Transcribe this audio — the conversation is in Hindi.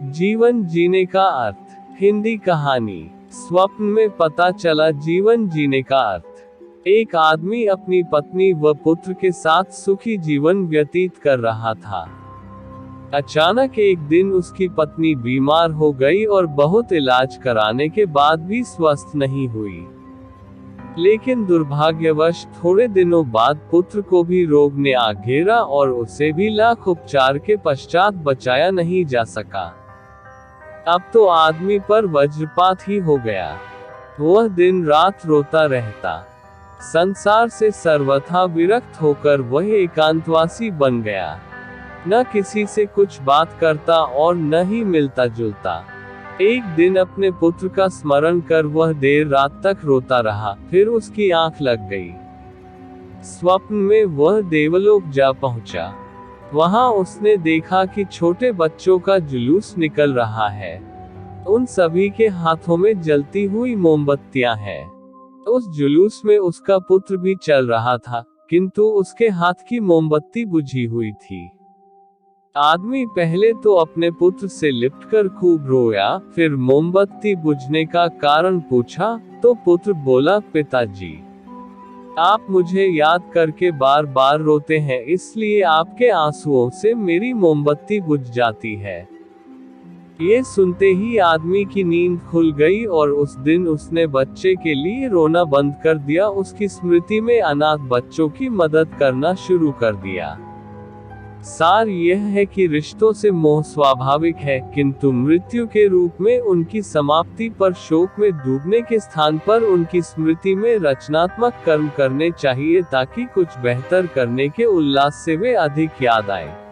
जीवन जीने का अर्थ। हिंदी कहानी। स्वप्न में पता चला जीवन जीने का अर्थ। एक आदमी अपनी पत्नी व पुत्र के साथ सुखी जीवन व्यतीत कर रहा था। अचानक एक दिन उसकी पत्नी बीमार हो गई और बहुत इलाज कराने के बाद भी स्वस्थ नहीं हुई। लेकिन दुर्भाग्यवश थोड़े दिनों बाद पुत्र को भी रोग ने आ घेरा और उसे भी लाख उपचार के पश्चात बचाया नहीं जा सका। अब तो आदमी पर वज्रपात ही हो गया। वह दिन रात रोता रहता। संसार से सर्वथा विरक्त होकर वह एकांतवासी बन गया। न किसी से कुछ बात करता और न ही मिलता जुलता। एक दिन अपने पुत्र का स्मरण कर वह देर रात तक रोता रहा, फिर उसकी आंख लग गई। स्वप्न में वह देवलोक जा पहुंचा। वहां उसने देखा कि छोटे बच्चों का जुलूस निकल रहा है। उन सभी के हाथों में जलती हुई मोमबत्तियां हैं। उस जुलूस में उसका पुत्र भी चल रहा था, किंतु उसके हाथ की मोमबत्ती बुझी हुई थी। आदमी पहले तो अपने पुत्र से लिपटकर खूब रोया, फिर मोमबत्ती बुझने का कारण पूछा, तो पुत्र बोला, पिताजी, आप मुझे याद करके बार बार रोते हैं, इसलिए आपके आंसुओं से मेरी मोमबत्ती बुझ जाती है। ये सुनते ही आदमी की नींद खुल गई और उस दिन उसने बच्चे के लिए रोना बंद कर दिया। उसकी स्मृति में अनाथ बच्चों की मदद करना शुरू कर दिया। सार यह है कि रिश्तों से मोह स्वाभाविक है, किंतु मृत्यु के रूप में उनकी समाप्ति पर शोक में डूबने के स्थान पर उनकी स्मृति में रचनात्मक कर्म करने चाहिए, ताकि कुछ बेहतर करने के उल्लास से वे अधिक याद आए।